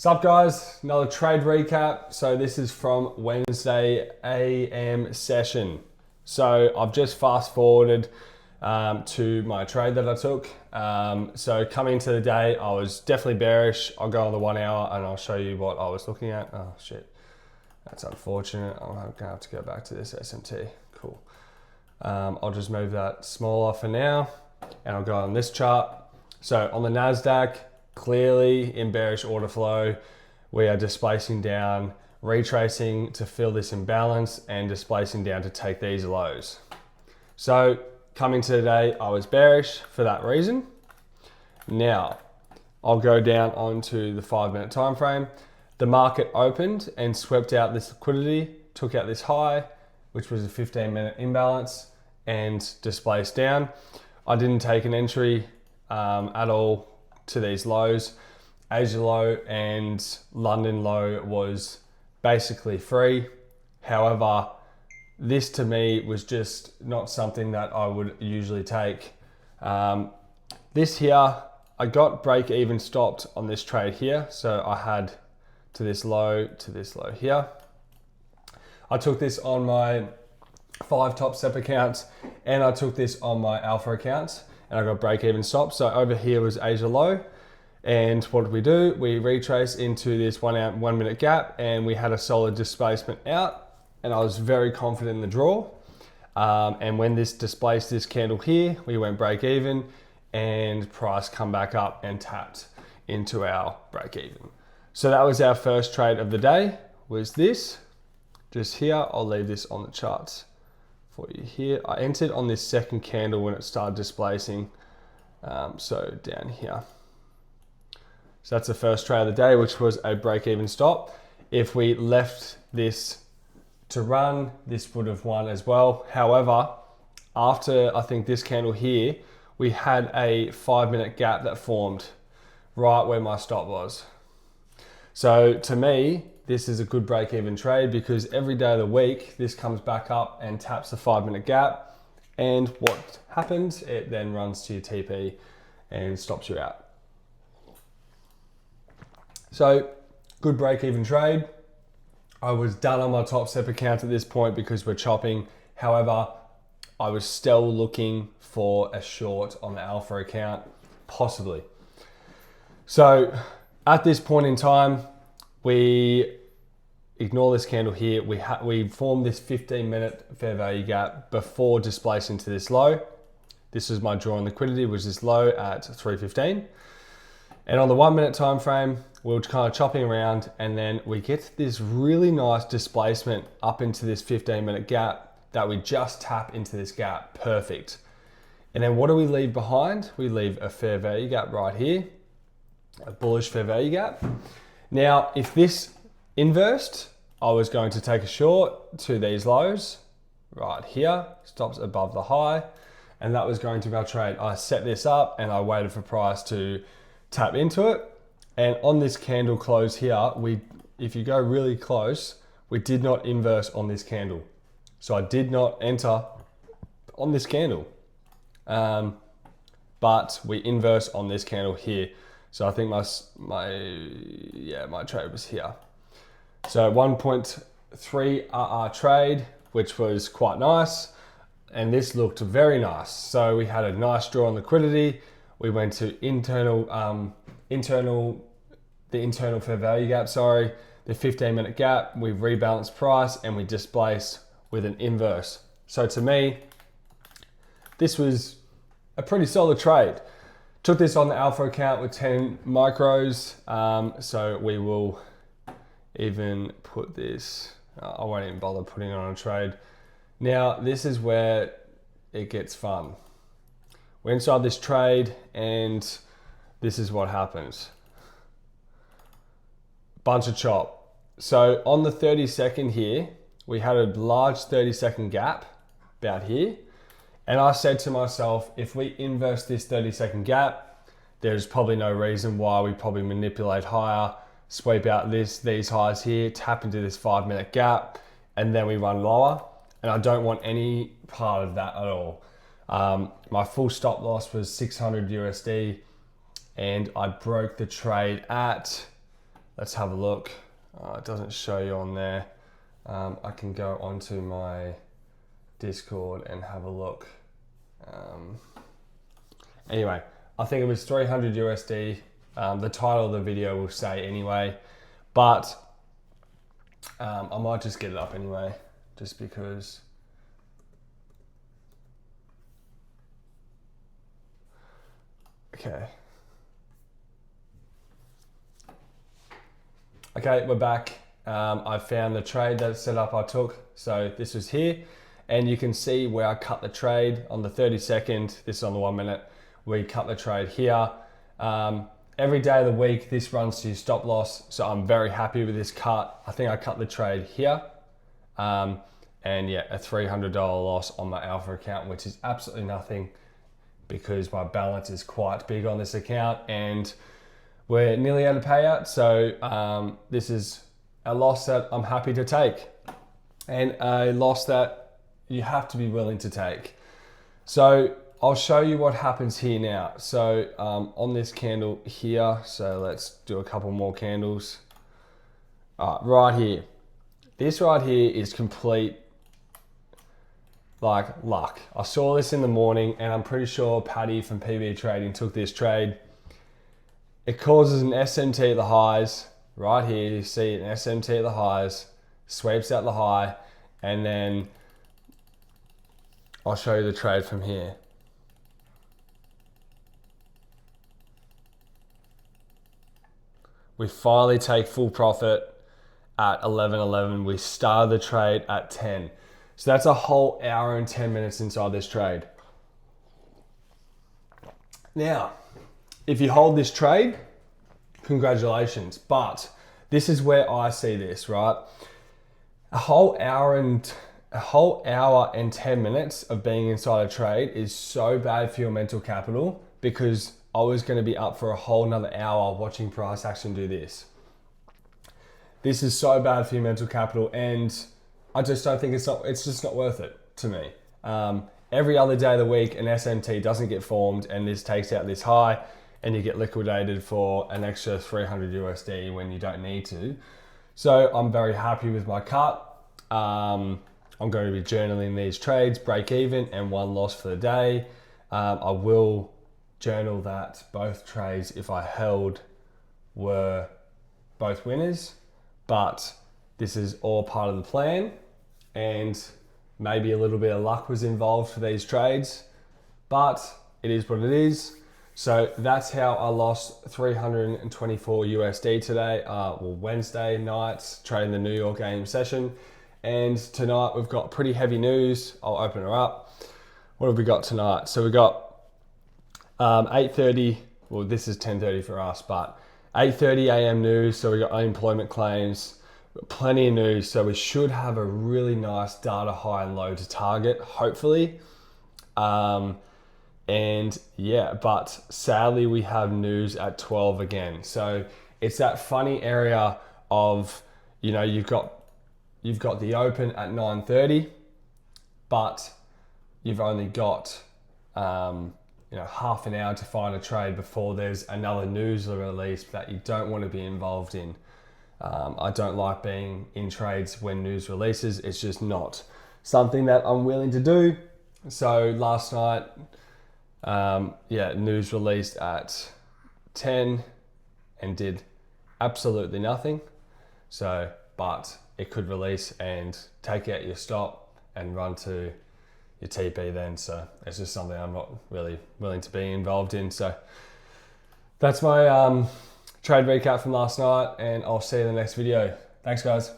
What's up guys, another trade recap. So this is from Wednesday AM session. So I've just fast forwarded to my trade that I took. So coming into the day, I was definitely bearish. I'll go on the 1 hour and I'll show you what I was looking at. Oh shit, that's unfortunate. I'm gonna have to go back to this SMT, cool. I'll just move that smaller for now and I'll go on this chart. So on the Nasdaq, clearly in bearish order flow, we are displacing down, retracing to fill this imbalance and displacing down to take these lows. So coming to today, I was bearish for that reason. Now I'll go down onto the 5-minute time frame. The market opened and swept out this liquidity, took out this high, which was a 15-minute imbalance, and displaced down. I didn't take an entry at all to these lows. Asia low and London low was basically free. However, this to me was just not something that I would usually take. This here, I got break even stopped on this trade here. So I had to this low here. I took this on my 5 top step accounts and I took this on my alpha accounts and I got break even stopped. So over here was Asia low. And what did we do? We retrace into this 1 minute gap and we had a solid displacement out and I was very confident in the draw. And when this displaced this candle here, we went break even and price come back up and tapped into our break even. So that was our first trade of the day, was this. Just here, I'll leave this on the charts for you here. I entered on this second candle when it started displacing. So down here. So that's the first trade of the day, which was a break-even stop. If we left this to run, this would have won as well. However, after I think this candle here, we had a 5-minute gap that formed right where my stop was. So to me, this is a good break-even trade because every day of the week, this comes back up and taps the 5-minute gap. And what happens? It then runs to your TP and stops you out. So good break-even trade. I was done on my top step account at this point because we're chopping. However, I was still looking for a short on the alpha account, possibly. So at this point in time, we ignore this candle here. We formed this 15-minute fair value gap before displacing to this low. This was my draw on liquidity, was this low at 315. And on the 1 minute time frame, we were kind of chopping around and then we get this really nice displacement up into this 15-minute gap that we just tap into this gap, perfect. And then what do we leave behind? We leave a fair value gap right here, a bullish fair value gap. Now, if this inversed, I was going to take a short to these lows right here, stops above the high, and that was going to be our trade. I set this up and I waited for price to tap into it. And on this candle close here, if you go really close, we did not inverse on this candle. So I did not enter on this candle, but we inverse on this candle here. So I think my trade was here. So 1.3 RR trade, which was quite nice. And this looked very nice. So we had a nice draw on liquidity. We went to the internal fair value gap, the 15-minute gap. We rebalanced price and we displaced with an inverse. So to me, this was a pretty solid trade. Took this on the alpha account with 10 micros. So we will even put this, I won't even bother putting it on a trade. Now, this is where it gets fun. We're inside this trade and this is what happens. Bunch of chop. So on the 30-second here, we had a large 30-second gap about here. And I said to myself, if we inverse this 30-second gap, there's probably no reason why we probably manipulate higher, sweep out these highs here, tap into this 5-minute gap, and then we run lower. And I don't want any part of that at all. My full stop loss was 600 USD and I broke the trade at let's have a look. It doesn't show you on there. I can go onto my Discord and have a look. Anyway, I think it was 300 USD. The title of the video will say anyway, but I might just get it up anyway, just because. Okay. Okay, we're back. I found the trade that setup I took. So this was here, and you can see where I cut the trade on the 32nd. This is on the 1 minute. We cut the trade here. Every day of the week, this runs to your stop loss. So I'm very happy with this cut. I think I cut the trade here. And yeah, a $300 loss on my Alpha account, which is absolutely nothing because my balance is quite big on this account and we're nearly out of payout. So this is a loss that I'm happy to take and a loss that you have to be willing to take. So I'll show you what happens here now. So on this candle here, so let's do a couple more candles. Right here. This right here is complete like luck. I saw this in the morning and I'm pretty sure Paddy from PB Trading took this trade. It causes an SMT at the highs. Right here, you see an SMT at the highs, sweeps out the high, and then I'll show you the trade from here. We finally take full profit at 11:11. We started the trade at 10. So that's a whole hour and 10 minutes inside this trade. Now, if you hold this trade, congratulations. But this is where I see this, right? A whole hour and 10 minutes of being inside a trade is so bad for your mental capital because I was going to be up for a whole nother hour watching price action do this. This is so bad for your mental capital and I just don't think it's just not worth it to me. Every other day of the week, an SMT doesn't get formed and this takes out this high and you get liquidated for an extra 300 USD when you don't need to. So I'm very happy with my cut. I'm going to be journaling these trades, break even and one loss for the day. I will journal that both trades, if I held, were both winners, but this is all part of the plan and maybe a little bit of luck was involved for these trades, but it is what it is. So that's how I lost 324 USD today, Wednesday night, trading the New York AM session. And tonight we've got pretty heavy news. I'll open her up. What have we got tonight? So we got 8:30, well this is 10:30 for us, but 8:30 AM news. So we got unemployment claims, plenty of news. So we should have a really nice data high and low to target, hopefully. And yeah, but sadly we have news at 12 again. So it's that funny area of, you know, you've got the open at 9:30, but you've only got, half an hour to find a trade before there's another news release that you don't want to be involved in. I don't like being in trades when news releases. It's just not something that I'm willing to do. So last night, news released at 10 and did absolutely nothing. So, but it could release and take out your stop and run to your TP then. So it's just something I'm not really willing to be involved in. So that's my trade recap from last night and I'll see you in the next video. Thanks guys.